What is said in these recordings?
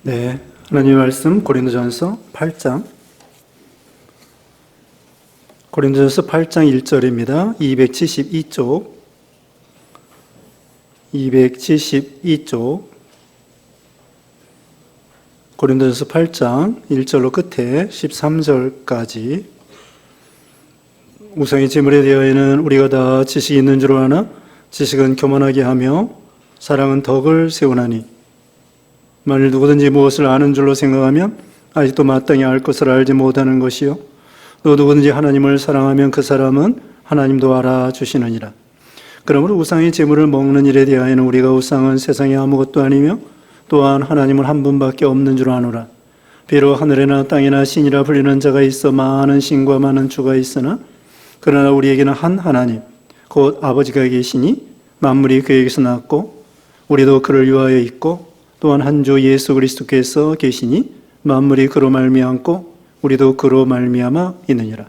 네, 하나님의 말씀 고린도전서 8장 1절입니다. 272쪽 고린도전서 8장 1절로 끝에 13절까지 우상의 제물에 대하여는 우리가 다 지식이 있는 줄 아나 지식은 교만하게 하며 사랑은 덕을 세우나니 만일 누구든지 무엇을 아는 줄로 생각하면 아직도 마땅히 알 것을 알지 못하는 것이요 또 누구든지 하나님을 사랑하면 그 사람은 하나님도 알아주시느니라. 그러므로 우상의 제물을 먹는 일에 대하여는 우리가 우상은 세상에 아무것도 아니며 또한 하나님은 한 분밖에 없는 줄 아노라. 비록 하늘에나 땅에나 신이라 불리는 자가 있어 많은 신과 많은 주가 있으나 그러나 우리에게는 한 하나님 곧 아버지가 계시니 만물이 그에게서 났고 우리도 그를 위하여 있고 또한 한 주 예수 그리스도께서 계시니 만물이 그로 말미암고 우리도 그로 말미암아 있느니라.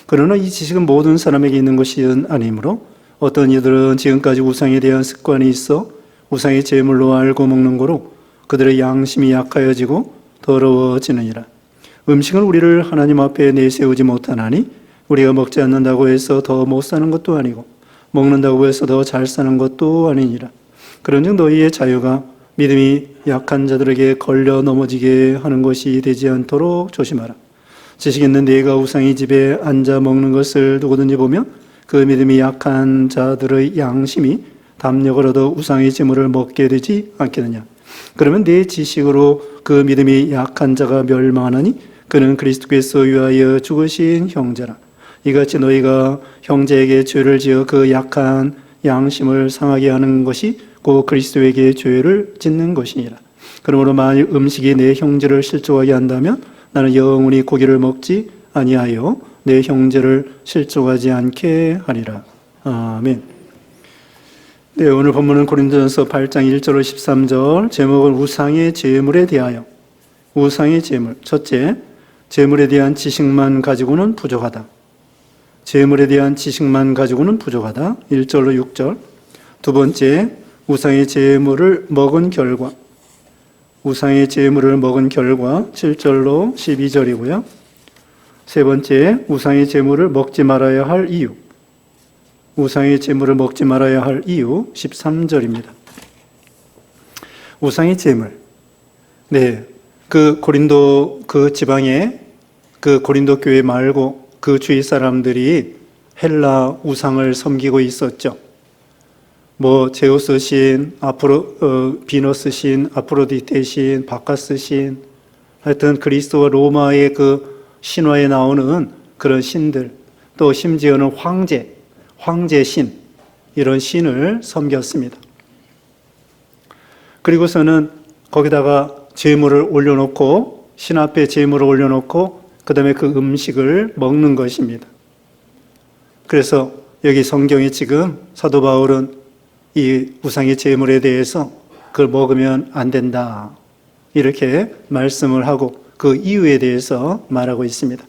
그러나 이 지식은 모든 사람에게 있는 것이 아니므로 어떤 이들은 지금까지 우상에 대한 습관이 있어 우상의 제물로 알고 먹는 거로 그들의 양심이 약하여지고 더러워지느니라. 음식은 우리를 하나님 앞에 내세우지 못하나니 우리가 먹지 않는다고 해서 더 못 사는 것도 아니고 먹는다고 해서 더 잘 사는 것도 아니니라. 그런즉 너희의 자유가 믿음이 약한 자들에게 걸려 넘어지게 하는 것이 되지 않도록 조심하라. 지식 있는 네가 우상의 집에 앉아 먹는 것을 누구든지 보면 그 믿음이 약한 자들의 양심이 담력을 얻어 우상의 제물을 먹게 되지 않겠느냐. 그러면 네 지식으로 그 믿음이 약한 자가 멸망하나니 그는 그리스도께서 위하여 죽으신 형제라. 이같이 너희가 형제에게 죄를 지어 그 약한 양심을 상하게 하는 것이 곧 그리스도에게 죄를 짓는 것이니라. 그러므로 만일 음식이 내 형제를 실족하게 한다면 나는 영원히 고기를 먹지 아니하여 내 형제를 실족하지 않게 하리라. 아멘. 네, 오늘 본문은 고린도전서 8장 1절로 13절, 제목은 우상의 제물에 대하여. 우상의 제물. 첫째, 제물에 대한 지식만 가지고는 부족하다. 제물에 대한 지식만 가지고는 부족하다. 1절로 6절. 두 번째, 우상의 제물을 먹은 결과. 우상의 제물을 먹은 결과 7절로 12절이고요. 세 번째, 우상의 제물을 먹지 말아야 할 이유. 우상의 제물을 먹지 말아야 할 이유 13절입니다. 우상의 제물. 네, 그 고린도 그 지방에 그 고린도 교회 말고 그 주위 사람들이 헬라 우상을 섬기고 있었죠. 뭐 제우스 신, 비너스 신, 아프로디테 신, 바카스 신, 하여튼 그리스도와 로마의 그 신화에 나오는 그런 신들, 또 심지어는 황제 신, 이런 신을 섬겼습니다. 그리고서는 거기다가 제물을 올려놓고 신 앞에 제물을 올려놓고 그 다음에 그 음식을 먹는 것입니다. 그래서 여기 성경에 지금 사도 바울은 이 우상의 제물에 대해서 그걸 먹으면 안 된다 이렇게 말씀을 하고 그 이유에 대해서 말하고 있습니다.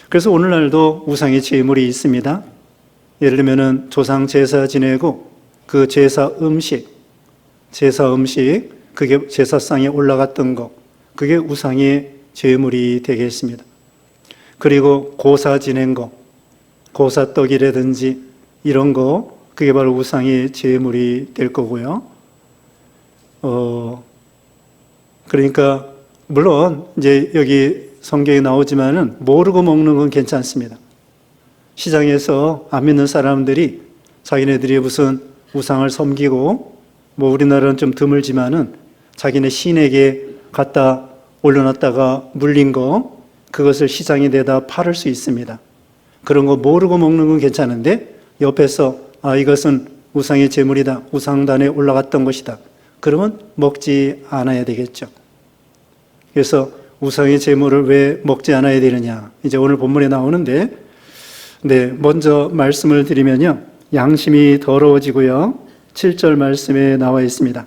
그래서 오늘날도 우상의 제물이 있습니다. 예를 들면 조상 제사 지내고 그 제사 음식 그게 제사상에 올라갔던 거 그게 우상의 제물이 되겠습니다. 그리고 고사 지낸 거 고사떡이라든지 이런 거 그게 바로 우상의 제물이 될 거고요. 그러니까 물론 이제 여기 성경에 나오지만은 모르고 먹는 건 괜찮습니다. 시장에서 안 믿는 사람들이 자기네들이 무슨 우상을 섬기고 뭐 우리나라는 좀 드물지만은 자기네 신에게 갖다 올려놨다가 물린 거 그것을 시장에 내다 팔을 수 있습니다. 그런 거 모르고 먹는 건 괜찮은데 옆에서 이것은 우상의 제물이다. 우상단에 올라갔던 것이다. 그러면 먹지 않아야 되겠죠. 그래서 우상의 제물을 왜 먹지 않아야 되느냐. 이제 오늘 본문에 나오는데, 네, 먼저 말씀을 드리면요. 양심이 더러워지고요. 7절 말씀에 나와 있습니다.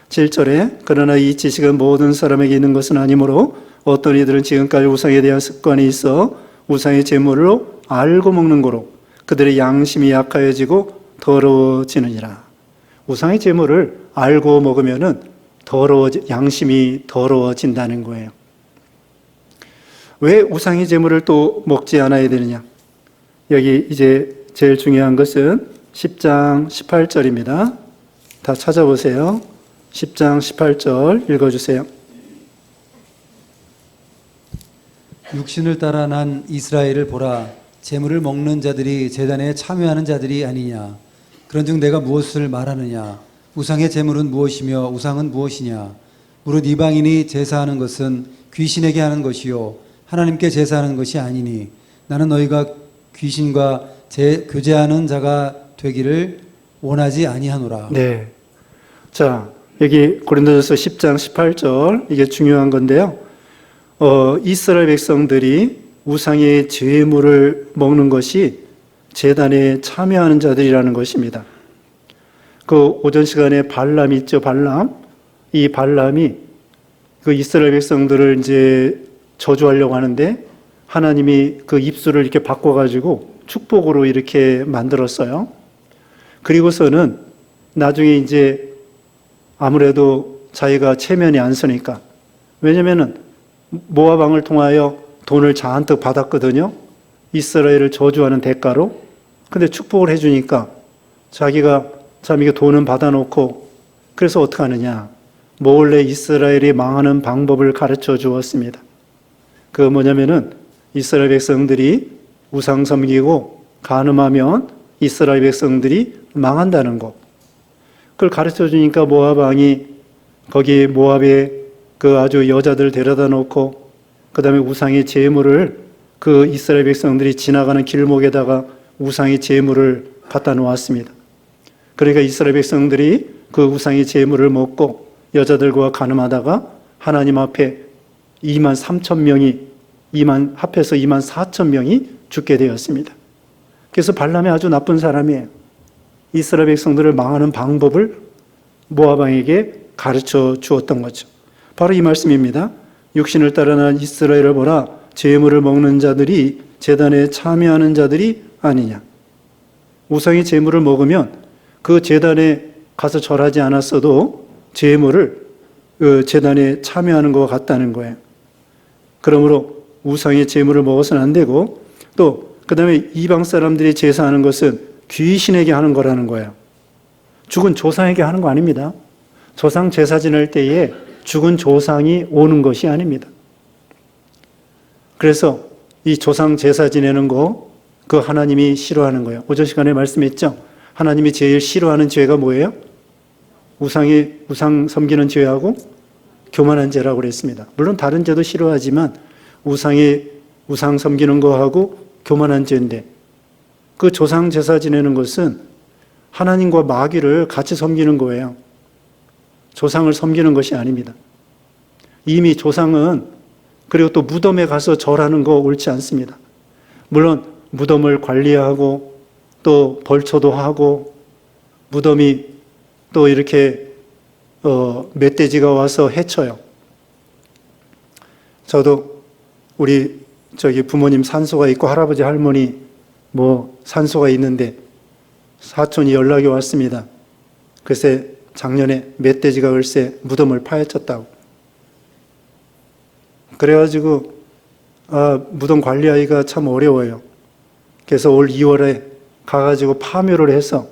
7절에 그러나 이 지식은 모든 사람에게 있는 것은 아니므로 어떤 이들은 지금까지 우상에 대한 습관이 있어 우상의 제물로 알고 먹는 거로 그들의 양심이 약하여지고 더러워지느니라. 우상의 제물을 알고 먹으면은 양심이 더러워진다는 거예요. 왜 우상의 제물을 또 먹지 않아야 되느냐? 여기 이제 제일 중요한 것은 10장 18절입니다. 다 찾아보세요. 10장 18절 읽어주세요. 육신을 따라 난 이스라엘을 보라. 제물을 먹는 자들이 제단에 참여하는 자들이 아니냐. 그런즉 내가 무엇을 말하느냐. 우상의 제물은 무엇이며 우상은 무엇이냐. 무릇 이방인이 제사하는 것은 귀신에게 하는 것이요 하나님께 제사하는 것이 아니니 나는 너희가 귀신과 교제하는 자가 되기를 원하지 아니하노라. 네. 자, 여기 고린도전서 10장 18절 이게 중요한 건데요. 이스라엘 백성들이 우상의 제물을 먹는 것이 제단에 참여하는 자들이라는 것입니다. 그 오전 시간에 발람이 있죠, 발람. 이 발람이 그 이스라엘 백성들을 이제 저주하려고 하는데 하나님이 그 입술을 이렇게 바꿔가지고 축복으로 이렇게 만들었어요. 그리고서는 나중에 이제 아무래도 자기가 체면이 안 서니까, 왜냐면은 모압 왕을 통하여 돈을 잔뜩 받았거든요. 이스라엘을 저주하는 대가로. 근데 축복을 해주니까 자기가 참 이게 돈은 받아놓고, 그래서 어떻게 하느냐. 몰래 이스라엘이 망하는 방법을 가르쳐 주었습니다. 그 뭐냐면은 이스라엘 백성들이 우상 섬기고 간음하면 이스라엘 백성들이 망한다는 거. 그걸 가르쳐 주니까 모압 왕이 거기 모압에 그 아주 여자들 데려다 놓고 그 다음에 우상의 제물을 그 이스라엘 백성들이 지나가는 길목에다가 우상의 제물을 갖다 놓았습니다. 그러니까 이스라엘 백성들이 그 우상의 제물을 먹고 여자들과 간음하다가 하나님 앞에 2만 3천 명이 합해서 2만 4천 명이 죽게 되었습니다. 그래서 발람이 아주 나쁜 사람이에요. 이스라엘 백성들을 망하는 방법을 모압 왕에게 가르쳐 주었던 거죠. 바로 이 말씀입니다. 육신을 따라 난 이스라엘을 보라. 제물을 먹는 자들이 제단에 참여하는 자들이 아니냐. 우상의 제물을 먹으면 그 제단에 가서 절하지 않았어도 제물을 제단에 참여하는 것 같다는 거예요. 그러므로 우상의 제물을 먹어서는 안 되고, 또 그 다음에 이방 사람들이 제사하는 것은 귀신에게 하는 거라는 거예요. 죽은 조상에게 하는 거 아닙니다. 조상 제사 지낼 때에 죽은 조상이 오는 것이 아닙니다. 그래서 이 조상 제사 지내는 거, 그 하나님이 싫어하는 거예요. 오전 시간에 말씀했죠. 하나님이 제일 싫어하는 죄가 뭐예요? 우상 섬기는 죄하고 교만한 죄라고 그랬습니다. 물론 다른 죄도 싫어하지만 우상 섬기는 거하고 교만한 죄인데, 그 조상 제사 지내는 것은 하나님과 마귀를 같이 섬기는 거예요. 조상을 섬기는 것이 아닙니다. 이미 조상은, 그리고 또 무덤에 가서 절하는 거 옳지 않습니다. 물론 무덤을 관리하고 또 벌초도 하고, 무덤이 또 이렇게 멧돼지가 와서 해쳐요. 저도 우리 부모님 산소가 있고 할아버지 할머니 산소가 있는데 사촌이 연락이 왔습니다. 글쎄 작년에 멧돼지가 글쎄 무덤을 파헤쳤다고. 그래가지고 무덤 관리하기가 참 어려워요. 그래서 올 2월에 가가지고 파묘를 해서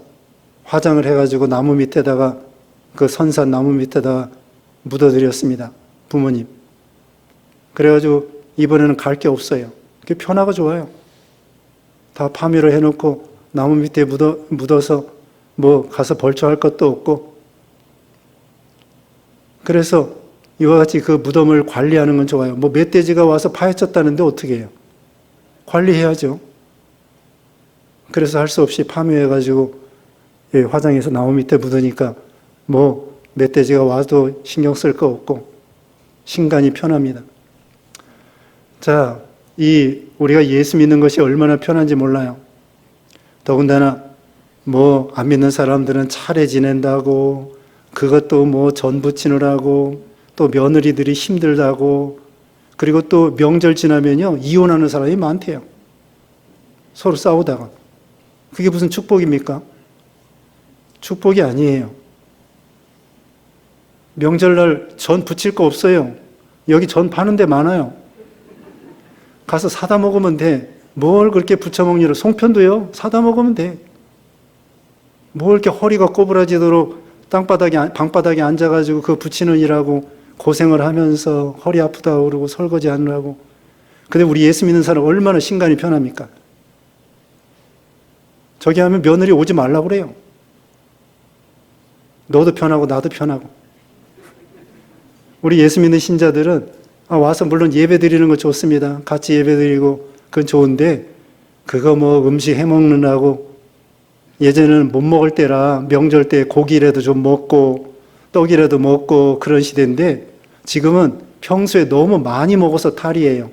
화장을 해가지고 나무 밑에다가, 그 선산 나무 밑에다가 묻어드렸습니다. 부모님. 그래가지고 이번에는 갈 게 없어요. 그게 편하고 좋아요. 다 파묘를 해놓고 나무 밑에 묻어서 가서 벌초할 것도 없고. 그래서 이와 같이 그 무덤을 관리하는 건 좋아요. 멧돼지가 와서 파헤쳤다는데 어떻게 해요? 관리해야죠. 그래서 할 수 없이 파묘해가지고 화장해서 나무 밑에 묻으니까 멧돼지가 와도 신경 쓸 거 없고 신간이 편합니다. 자, 우리가 예수 믿는 것이 얼마나 편한지 몰라요. 더군다나 안 믿는 사람들은 차례 지낸다고, 그것도 전 부치느라고, 또 며느리들이 힘들다고, 그리고 또 명절 지나면요 이혼하는 사람이 많대요. 서로 싸우다가. 그게 무슨 축복입니까? 축복이 아니에요. 명절날 전 부칠 거 없어요. 여기 전 파는 데 많아요. 가서 사다 먹으면 돼. 뭘 그렇게 부쳐 먹냐로. 송편도요. 사다 먹으면 돼. 뭘 이렇게 허리가 꼬부라지도록 방바닥에 앉아가지고 그 부치는 일하고 고생을 하면서 허리 아프다고 그러고 설거지 하느라고. 근데 우리 예수 믿는 사람 얼마나 신간이 편합니까? 저기 하면 며느리 오지 말라고 그래요. 너도 편하고 나도 편하고. 우리 예수 믿는 신자들은 와서 물론 예배 드리는 거 좋습니다. 같이 예배 드리고 그건 좋은데 그거 뭐 음식 해 먹느라고 예전에는 못 먹을 때라 명절 때 고기라도 좀 먹고 떡이라도 먹고 그런 시대인데 지금은 평소에 너무 많이 먹어서 탈이에요.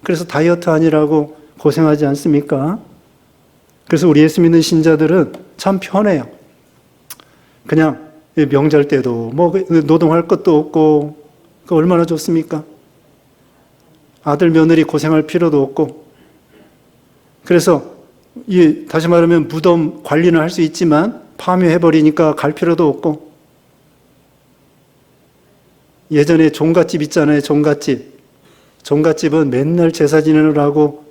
그래서 다이어트 아니라고 고생하지 않습니까? 그래서 우리 예수 믿는 신자들은 참 편해요. 그냥 명절 때도 뭐 노동할 것도 없고 그 얼마나 좋습니까? 아들 며느리 고생할 필요도 없고. 그래서 다시 말하면 무덤 관리는 할 수 있지만 파묘해버리니까 갈 필요도 없고. 예전에 종갓집 있잖아요. 종갓집은 맨날 제사 지내느라고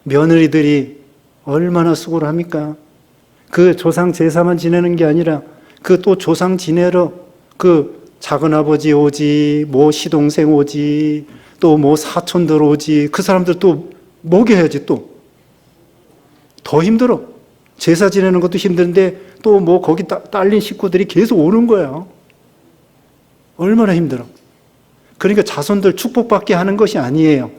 며느리들이 얼마나 수고를 합니까? 그 조상 제사만 지내는 게 아니라 그 또 조상 지내러 그 작은아버지 오지, 뭐 시동생 오지, 또 뭐 사촌들 오지, 그 사람들 또 먹여야지 또. 더 힘들어. 제사 지내는 것도 힘든데 또 뭐 거기 딸린 식구들이 계속 오는 거야. 얼마나 힘들어. 그러니까 자손들 축복받게 하는 것이 아니에요.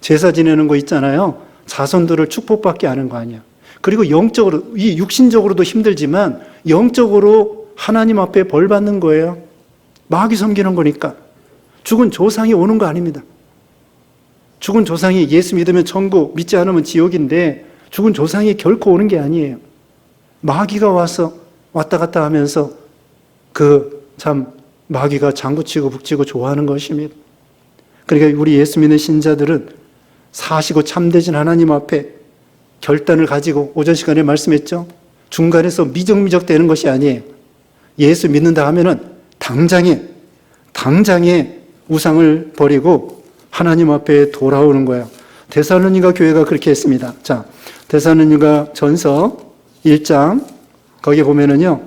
제사 지내는 거 있잖아요. 자손들을 축복받게 하는 거 아니야. 그리고 영적으로, 이 육신적으로도 힘들지만 영적으로 하나님 앞에 벌 받는 거예요. 마귀 섬기는 거니까. 죽은 조상이 오는 거 아닙니다. 죽은 조상이 예수 믿으면 천국, 믿지 않으면 지옥인데 죽은 조상이 결코 오는 게 아니에요. 마귀가 와서 왔다 갔다 하면서 참 마귀가 장구치고 북치고 좋아하는 것입니다. 그러니까 우리 예수 믿는 신자들은 사시고 참되신 하나님 앞에 결단을 가지고 오전 시간에 말씀했죠. 중간에서 미적미적 되는 것이 아니에요. 예수 믿는다 하면은 당장에 우상을 버리고 하나님 앞에 돌아오는 거예요. 데살로니가 교회가 그렇게 했습니다. 자, 데살로니가 전서 1장 거기에 보면은요.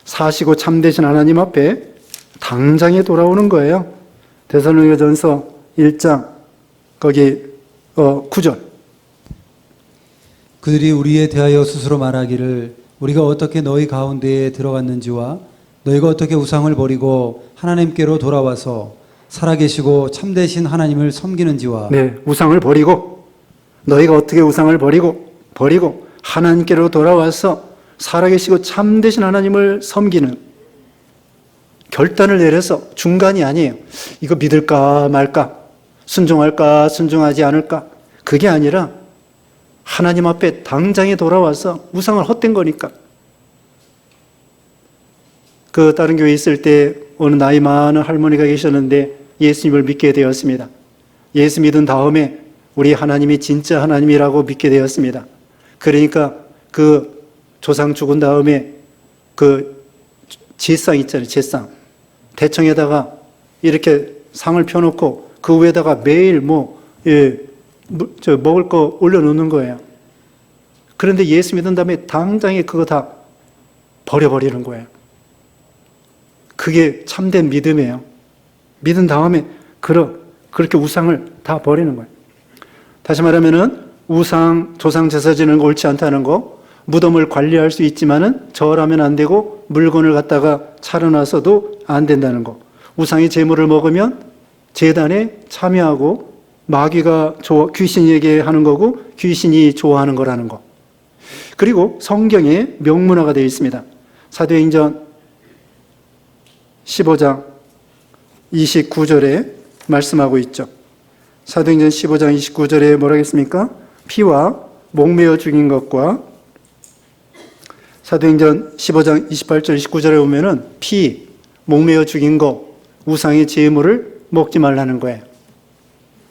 사시고 참되신 하나님 앞에 당장에 돌아오는 거예요. 데살로니가 전서 1장 거기 9절. 그들이 우리에 대하여 스스로 말하기를 우리가 어떻게 너희 가운데에 들어갔는지와 너희가 어떻게 우상을 버리고 하나님께로 돌아와서 살아계시고 참되신 하나님을 섬기는지와. 네, 우상을 버리고 너희가 어떻게 우상을 버리고 하나님께로 돌아와서 살아계시고 참되신 하나님을 섬기는 결단을 내려서 중간이 아니에요. 이거 믿을까 말까, 순종할까 순종하지 않을까, 그게 아니라 하나님 앞에 당장에 돌아와서 우상을 헛된 거니까. 그 다른 교회에 있을 때 어느 나이 많은 할머니가 계셨는데 예수님을 믿게 되었습니다. 예수 믿은 다음에 우리 하나님이 진짜 하나님이라고 믿게 되었습니다. 그러니까 그 조상 죽은 다음에 그 제상 있잖아요. 제상. 대청에다가 이렇게 상을 펴놓고 그 위에다가 매일 먹을 거 올려놓는 거예요. 그런데 예수 믿은 다음에 당장에 그거 다 버려버리는 거예요. 그게 참된 믿음이에요. 믿은 다음에 그렇게 우상을 다 버리는 거예요. 다시 말하면은 조상 제사 지내는 거 옳지 않다는 거, 무덤을 관리할 수 있지만은 절하면 안 되고 물건을 갖다가 차려놔서도 안 된다는 거. 우상의 제물을 먹으면 제단에 참여하고 마귀가 귀신에게 하는 거고 귀신이 좋아하는 거라는 거. 그리고 성경에 명문화가 되어 있습니다. 사도행전 15장 29절에 말씀하고 있죠. 사도행전 15장 29절에 뭐라 했습니까? 피와 목매어 죽인 것과 사도행전 15장 28절 29절에 보면은 피, 목매어 죽인 거, 우상의 제물을 먹지 말라는 거예요.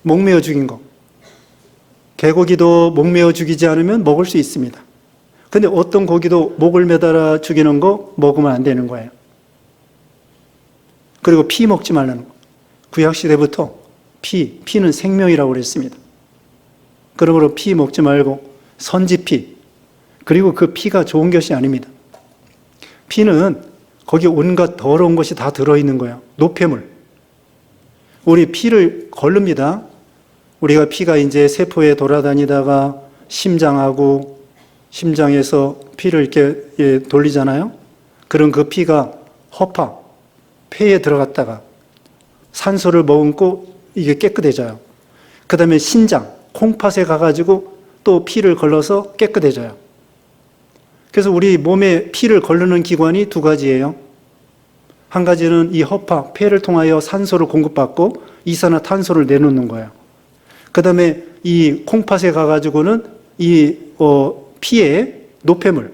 목매어 죽인 거. 개고기도 목매어 죽이지 않으면 먹을 수 있습니다. 근데 어떤 고기도 목을 매달아 죽이는 거 먹으면 안 되는 거예요. 그리고 피 먹지 말라는 거. 구약시대부터 피는 생명이라고 그랬습니다. 그러므로 피 먹지 말고 선지피, 그리고 그 피가 좋은 것이 아닙니다. 피는 거기 온갖 더러운 것이 다 들어있는 거예요. 노폐물. 우리 피를 걸릅니다. 우리가 피가 이제 세포에 돌아다니다가 심장하고 심장에서 피를 이렇게 돌리잖아요. 그럼 그 피가 허파, 폐에 들어갔다가 산소를 머금고 이게 깨끗해져요. 그 다음에 신장, 콩팥에 가가지고 또 피를 걸러서 깨끗해져요. 그래서 우리 몸에 피를 걸르는 기관이 두 가지예요. 한 가지는 이 허파, 폐를 통하여 산소를 공급받고 이산화탄소를 내놓는 거예요. 그 다음에 이 콩팥에 가가지고는 이 피에 노폐물,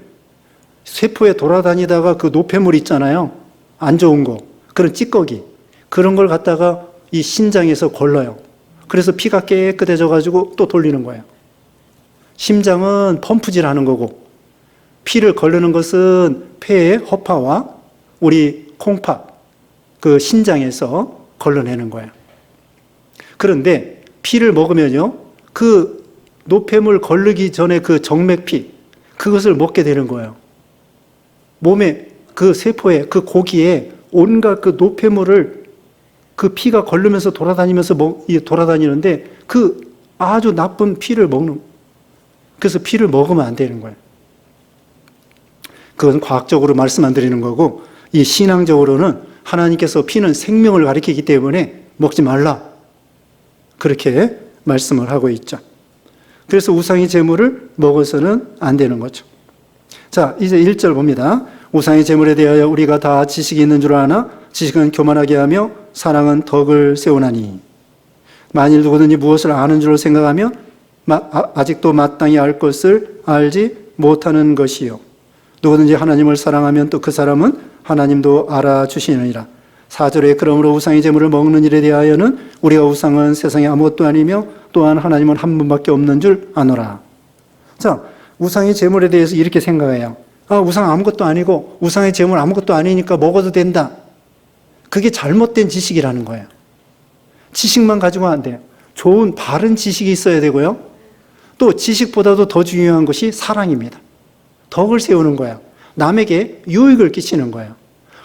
세포에 돌아다니다가 그 노폐물 있잖아요. 안 좋은 거, 그런 찌꺼기, 그런 걸 갖다가 이 신장에서 걸러요. 그래서 피가 깨끗해져가지고 또 돌리는 거예요. 심장은 펌프질 하는 거고, 피를 걸르는 것은 폐의 허파와 우리 콩팥, 그 신장에서 걸러내는 거예요. 그런데 피를 먹으면요, 그 노폐물 걸르기 전에 그 정맥피, 그것을 먹게 되는 거예요. 몸에 그 세포에, 그 고기에 온갖 그 노폐물을 그 피가 걸르면서 돌아다니면서 돌아다니는데 그 아주 나쁜 피를 먹는, 그래서 피를 먹으면 안 되는 거예요. 그건 과학적으로 말씀 안 드리는 거고, 이 신앙적으로는 하나님께서 피는 생명을 가리키기 때문에 먹지 말라, 그렇게 말씀을 하고 있죠. 그래서 우상의 제물을 먹어서는 안 되는 거죠. 자, 이제 1절 봅니다. 우상의 제물에 대하여 우리가 다 지식이 있는 줄 아나 지식은 교만하게 하며 사랑은 덕을 세우나니, 만일 누구든지 무엇을 아는 줄로 생각하며 아직도 마땅히 알 것을 알지 못하는 것이요, 누구든지 하나님을 사랑하면 또 그 사람은 하나님도 알아주시느니라. 4절에 그러므로 우상의 제물을 먹는 일에 대하여는 우리가 우상은 세상에 아무것도 아니며 또한 하나님은 한 분밖에 없는 줄 아노라. 자, 우상의 제물에 대해서 이렇게 생각해요. 우상 아무것도 아니고 우상의 제물 아무것도 아니니까 먹어도 된다. 그게 잘못된 지식이라는 거예요. 지식만 가지고 안 돼요. 좋은 바른 지식이 있어야 되고요. 또 지식보다도 더 중요한 것이 사랑입니다. 덕을 세우는 거예요. 남에게 유익을 끼치는 거예요.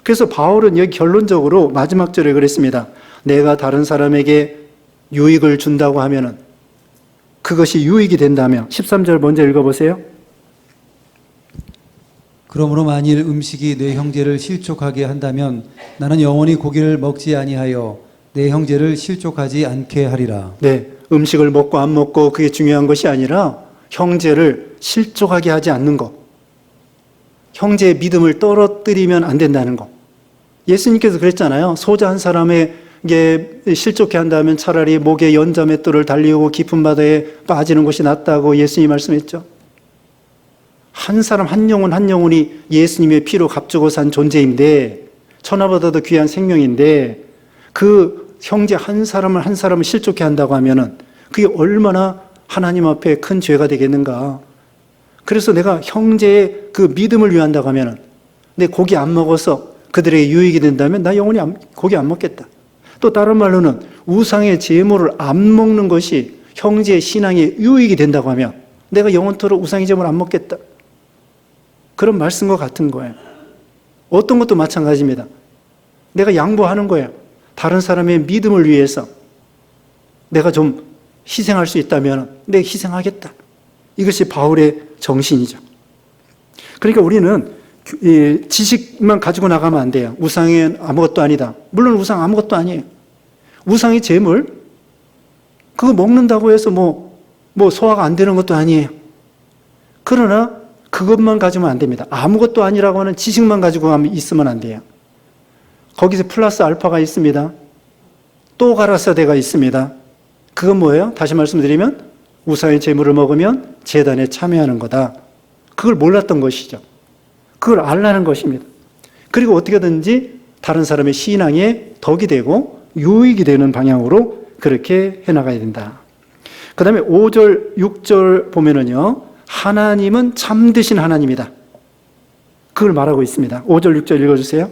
그래서 바울은 여기 결론적으로 마지막 절에 그랬습니다. 내가 다른 사람에게 유익을 준다고 하면은, 그것이 유익이 된다면, 13절 먼저 읽어보세요. 그러므로 만일 음식이 내 형제를 실족하게 한다면 나는 영원히 고기를 먹지 아니하여 내 형제를 실족하지 않게 하리라. 네, 음식을 먹고 안 먹고 그게 중요한 것이 아니라 형제를 실족하게 하지 않는 것, 형제의 믿음을 떨어뜨리면 안 된다는 것. 예수님께서 그랬잖아요. 소자 한 사람에게 실족해 한다면 차라리 목에 연자맷돌을 달리고 깊은 바다에 빠지는 것이 낫다고 예수님이 말씀했죠. 한 사람 한 영혼 한 영혼이 예수님의 피로 값주고 산 존재인데, 천하보다도 귀한 생명인데, 그 형제 한 사람을 실족해 한다고 하면은 그게 얼마나 하나님 앞에 큰 죄가 되겠는가. 그래서 내가 형제의 그 믿음을 위한다고 하면은, 내 고기 안 먹어서 그들에게 유익이 된다면 나 영원히 고기 안 먹겠다. 또 다른 말로는 우상의 제물을 안 먹는 것이 형제의 신앙에 유익이 된다고 하면 내가 영원토록 우상의 제물을 안 먹겠다. 그런 말씀과 같은 거예요. 어떤 것도 마찬가지입니다. 내가 양보하는 거예요. 다른 사람의 믿음을 위해서 내가 좀 희생할 수 있다면 내가 희생하겠다. 이것이 바울의 정신이죠. 그러니까 우리는 지식만 가지고 나가면 안 돼요. 우상은 아무것도 아니다. 물론 우상 아무것도 아니에요. 우상의 제물, 그거 먹는다고 해서 뭐 소화가 안 되는 것도 아니에요. 그러나 그것만 가지면 안 됩니다. 아무것도 아니라고 하는 지식만 가지고 있으면 안 돼요. 거기서 플러스 알파가 있습니다. 또 가라사대가 있습니다. 그건 뭐예요? 다시 말씀드리면 우상의 제물을 먹으면 제단에 참여하는 거다. 그걸 몰랐던 것이죠. 그걸 알라는 것입니다. 그리고 어떻게든지 다른 사람의 신앙에 덕이 되고 유익이 되는 방향으로 그렇게 해나가야 된다. 그 다음에 5절, 6절 보면은요, 하나님은 참되신 하나님이다. 그걸 말하고 있습니다. 5절, 6절 읽어주세요.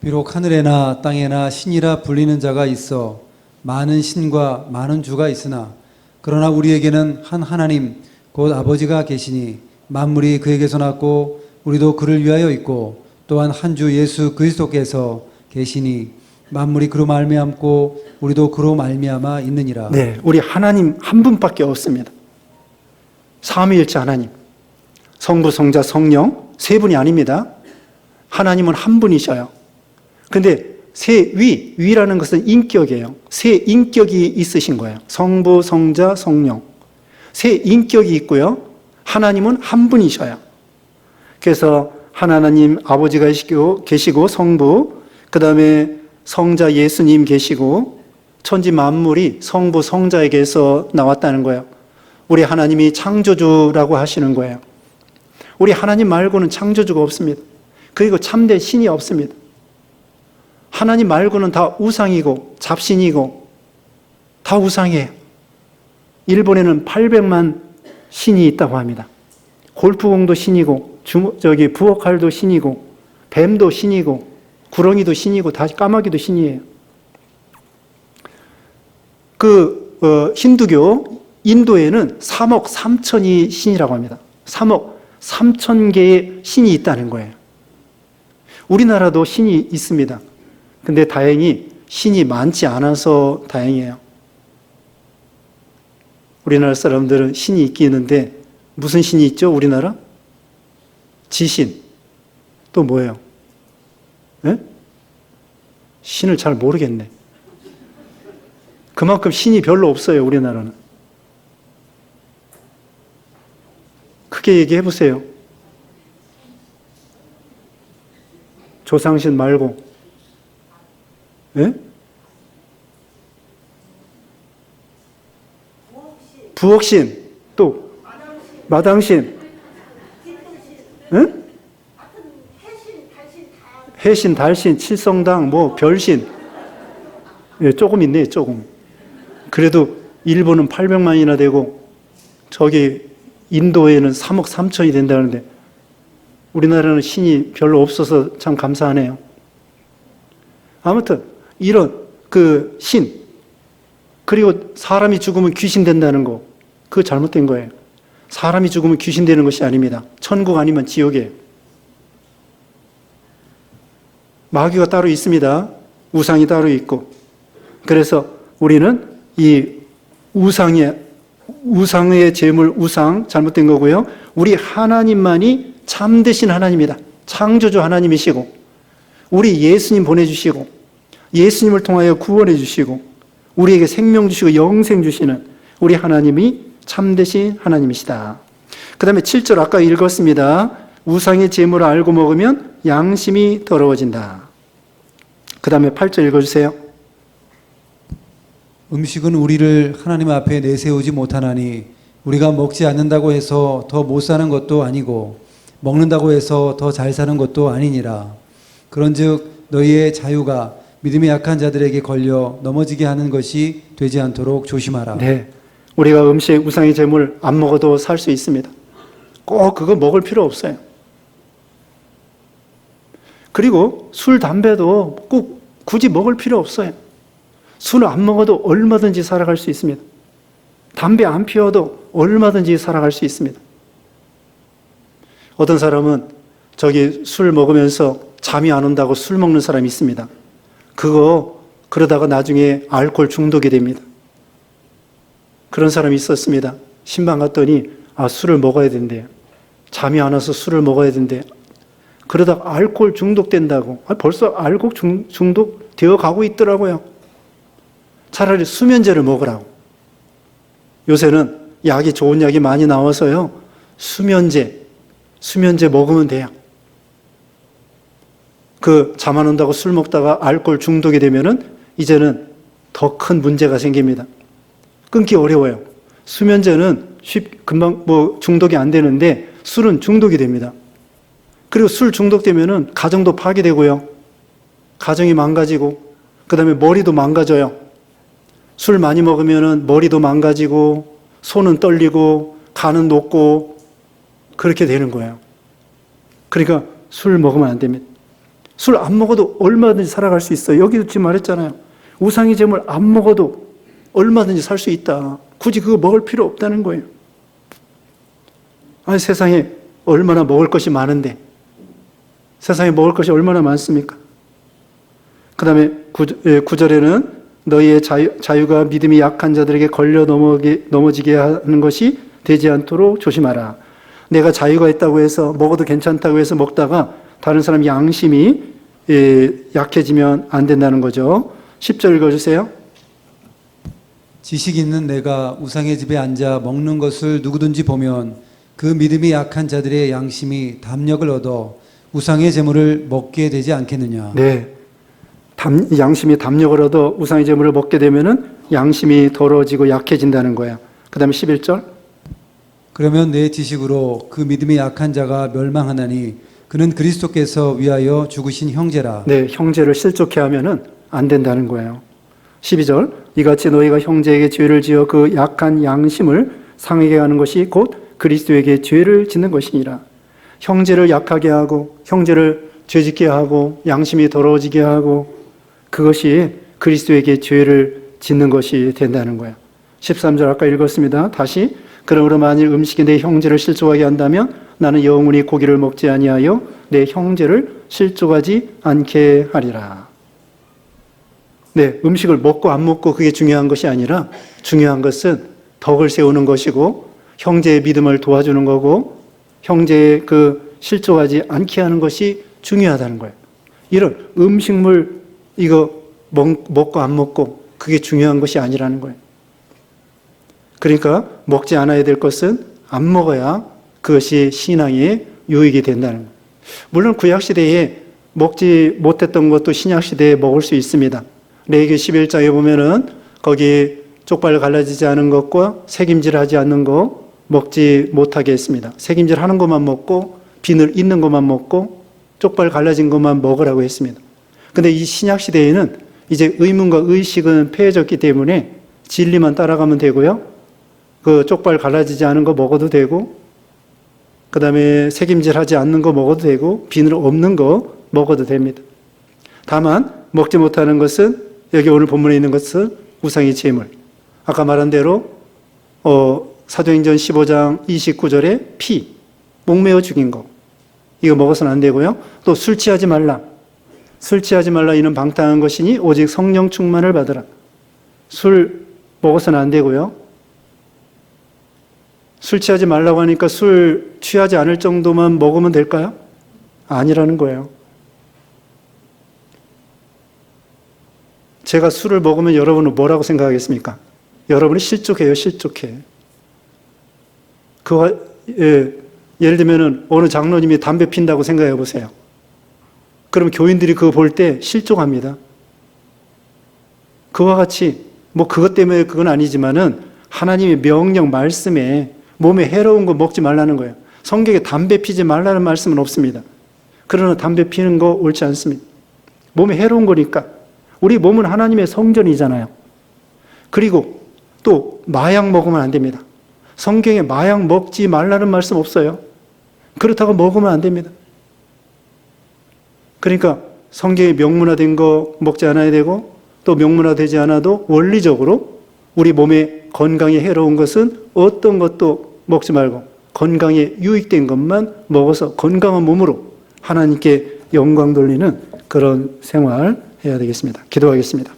비록 하늘에나 땅에나 신이라 불리는 자가 있어 많은 신과 많은 주가 있으나 그러나 우리에게는 한 하나님 곧 아버지가 계시니 만물이 그에게서 났고 우리도 그를 위하여 있고 또한 한 주 예수 그리스도께서 계시니 만물이 그로 말미암고 우리도 그로 말미암아 있느니라. 네, 우리 하나님 한 분밖에 없습니다. 삼위일체 하나님, 성부, 성자, 성령 세 분이 아닙니다. 하나님은 한 분이셔요. 근데 위라는 것은 인격이에요. 세 인격이 있으신 거예요. 성부, 성자, 성령. 세 인격이 있고요. 하나님은 한 분이셔요. 그래서 하나님 아버지가 계시고 성부, 그 다음에 성자 예수님 계시고 천지 만물이 성부, 성자에게서 나왔다는 거예요. 우리 하나님이 창조주라고 하시는 거예요. 우리 하나님 말고는 창조주가 없습니다. 그리고 참된 신이 없습니다. 하나님 말고는 다 우상이고 잡신이고 다 우상이에요. 일본에는 800만 신이 있다고 합니다. 골프공도 신이고 부엌칼도 신이고 뱀도 신이고 구렁이도 신이고 다 까마귀도 신이에요. 힌두교 인도에는 3억 3천이 신이라고 합니다. 3억 3천 개의 신이 있다는 거예요. 우리나라도 신이 있습니다. 근데 다행히 신이 많지 않아서 다행이에요. 우리나라 사람들은 신이 있긴 있는데 무슨 신이 있죠? 우리나라? 지신. 또 뭐예요? 네? 신을 잘 모르겠네. 그만큼 신이 별로 없어요, 우리나라는. 크게 얘기해 보세요. 조상신 말고. 예? 부엌신, 또 마당신, 예? 해신, 달신, 칠성당, 별신. 예, 조금 있네, 조금. 그래도 일본은 800만이나 되고 저기 인도에는 3억 3천이 된다는데 우리나라는 신이 별로 없어서 참 감사하네요. 아무튼 이런 신, 그리고 사람이 죽으면 귀신 된다는 거, 그거 잘못된 거예요. 사람이 죽으면 귀신 되는 것이 아닙니다. 천국 아니면 지옥이에요. 마귀가 따로 있습니다. 우상이 따로 있고. 그래서 우리는 이 우상의 제물, 우상 잘못된 거고요. 우리 하나님만이 참되신 하나님이다. 창조주 하나님이시고 우리 예수님 보내주시고 예수님을 통하여 구원해 주시고 우리에게 생명 주시고 영생 주시는 우리 하나님이 참되신 하나님이시다. 그 다음에 7절 아까 읽었습니다. 우상의 제물을 알고 먹으면 양심이 더러워진다. 그 다음에 8절 읽어주세요. 음식은 우리를 하나님 앞에 내세우지 못하나니 우리가 먹지 않는다고 해서 더 못 사는 것도 아니고 먹는다고 해서 더 잘 사는 것도 아니니라. 그런즉 너희의 자유가 믿음이 약한 자들에게 걸려 넘어지게 하는 것이 되지 않도록 조심하라. 네, 우리가 우상의 제물 안 먹어도 살 수 있습니다. 꼭 그거 먹을 필요 없어요. 그리고 술, 담배도 꼭 굳이 먹을 필요 없어요. 술을 안 먹어도 얼마든지 살아갈 수 있습니다. 담배 안 피워도 얼마든지 살아갈 수 있습니다. 어떤 사람은 술 먹으면서 잠이 안 온다고 술 먹는 사람이 있습니다. 그러다가 나중에 알코올 중독이 됩니다. 그런 사람이 있었습니다. 신방 갔더니 술을 먹어야 된대요. 잠이 안 와서 술을 먹어야 된대요. 그러다가 알코올 중독된다고. 벌써 알코올 중독 되어 가고 있더라고요. 차라리 수면제를 먹으라고. 요새는 약이 좋은 약이 많이 나와서요. 수면제 먹으면 돼요. 잠 안 온다고 술 먹다가 알코올 중독이 되면은 이제는 더 큰 문제가 생깁니다. 끊기 어려워요. 수면제는 금방 중독이 안 되는데 술은 중독이 됩니다. 그리고 술 중독되면은 가정도 파괴되고요. 가정이 망가지고, 그 다음에 머리도 망가져요. 술 많이 먹으면은 머리도 망가지고, 손은 떨리고, 간은 녹고, 그렇게 되는 거예요. 그러니까 술 먹으면 안 됩니다. 술 안 먹어도 얼마든지 살아갈 수 있어요. 여기도 지금 말했잖아요. 우상의 제물 안 먹어도 얼마든지 살 수 있다. 굳이 그거 먹을 필요 없다는 거예요. 아니, 세상에 얼마나 먹을 것이 많은데, 세상에 먹을 것이 얼마나 많습니까? 그 다음에 9절에는 너희의 자유가 믿음이 약한 자들에게 걸려 넘어지게 하는 것이 되지 않도록 조심하라. 내가 자유가 있다고 해서 먹어도 괜찮다고 해서 먹다가 다른 사람 양심이 약해지면 안 된다는 거죠. 10절 읽어주세요. 지식 있는 내가 우상의 집에 앉아 먹는 것을 누구든지 보면 그 믿음이 약한 자들의 양심이 담력을 얻어 우상의 제물을 먹게 되지 않겠느냐. 네. 양심이 담력을 얻어 우상의 제물을 먹게 되면은 양심이 더러워지고 약해진다는 거야. 그 다음에 11절. 그러면 내 지식으로 그 믿음이 약한 자가 멸망하나니 그는 그리스도께서 위하여 죽으신 형제라. 네, 형제를 실족해 하면은 안 된다는 거예요. 12절. 이같이 너희가 형제에게 죄를 지어 그 약한 양심을 상하게 하는 것이 곧 그리스도에게 죄를 짓는 것이니라. 형제를 약하게 하고 형제를 죄짓게 하고 양심이 더러워지게 하고 그것이 그리스도에게 죄를 짓는 것이 된다는 거예요. 13절 아까 읽었습니다. 다시. 그러므로 만일 음식이 내 형제를 실족하게 한다면 나는 영원히 고기를 먹지 아니하여 내 형제를 실족하지 않게 하리라. 네, 음식을 먹고 안 먹고 그게 중요한 것이 아니라 중요한 것은 덕을 세우는 것이고 형제의 믿음을 도와주는 거고 형제의 그 실족하지 않게 하는 것이 중요하다는 거예요. 이런 음식물 이거 먹고 안 먹고 그게 중요한 것이 아니라는 거예요. 그러니까 먹지 않아야 될 것은 안 먹어야 그것이 신앙의 유익이 된다는 거예요. 물론 구약시대에 먹지 못했던 것도 신약시대에 먹을 수 있습니다. 레위기 11장에 보면은 거기 쪽발 갈라지지 않은 것과 새김질하지 않는 거 먹지 못하게 했습니다. 새김질하는 것만 먹고 비늘 있는 것만 먹고 쪽발 갈라진 것만 먹으라고 했습니다. 근데 이 신약시대에는 이제 의문과 의식은 폐해졌기 때문에 진리만 따라가면 되고요. 그 쪽발 갈라지지 않은 거 먹어도 되고 그 다음에 새김질하지 않는 거 먹어도 되고 비늘 없는 거 먹어도 됩니다. 다만 먹지 못하는 것은 여기 오늘 본문에 있는 것은 우상의 제물. 아까 말한 대로 사도행전 15장 29절에 피, 목매어 죽인 거. 이거 먹어서는 안 되고요. 또 술 취하지 말라. 술 취하지 말라 이는 방탕한 것이니 오직 성령 충만을 받으라. 술 먹어서는 안 되고요. 술 취하지 말라고 하니까 술 취하지 않을 정도만 먹으면 될까요? 아니라는 거예요. 제가 술을 먹으면 여러분은 뭐라고 생각하겠습니까? 여러분이 실족해요, 실족해. 예를 들면은 어느 장로님이 담배 핀다고 생각해 보세요. 그럼 교인들이 그거 볼 때 실족합니다. 그와 같이 뭐 그것 때문에 그건 아니지만은 하나님의 명령 말씀에 몸에 해로운 거 먹지 말라는 거예요. 성경에 담배 피지 말라는 말씀은 없습니다. 그러나 담배 피는 거 옳지 않습니다. 몸에 해로운 거니까. 우리 몸은 하나님의 성전이잖아요. 그리고 또 마약 먹으면 안 됩니다. 성경에 마약 먹지 말라는 말씀 없어요. 그렇다고 먹으면 안 됩니다. 그러니까 성경에 명문화된 거 먹지 않아야 되고 또 명문화되지 않아도 원리적으로 우리 몸에 건강에 해로운 것은 어떤 것도 먹지 말고 건강에 유익된 것만 먹어서 건강한 몸으로 하나님께 영광 돌리는 그런 생활 해야 되겠습니다. 기도하겠습니다.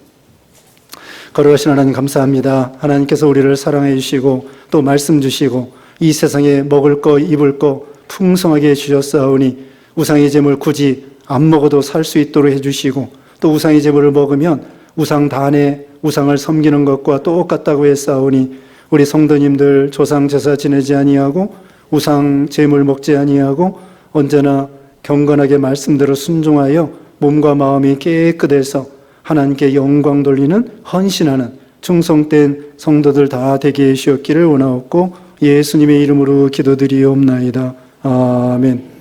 거룩하신 하나님 감사합니다. 하나님께서 우리를 사랑해 주시고 또 말씀 주시고 이 세상에 먹을 거 입을 거 풍성하게 주셨사오니 우상의 제물 굳이 안 먹어도 살 수 있도록 해주시고 또 우상의 제물을 먹으면 우상 단에 우상을 섬기는 것과 똑같다고 했사오니 우리 성도님들 조상 제사 지내지 아니하고 우상 제물 먹지 아니하고 언제나 경건하게 말씀대로 순종하여 몸과 마음이 깨끗해서 하나님께 영광 돌리는 헌신하는 충성된 성도들 다 되게 해주셨기를 원하옵고 예수님의 이름으로 기도드리옵나이다. 아멘.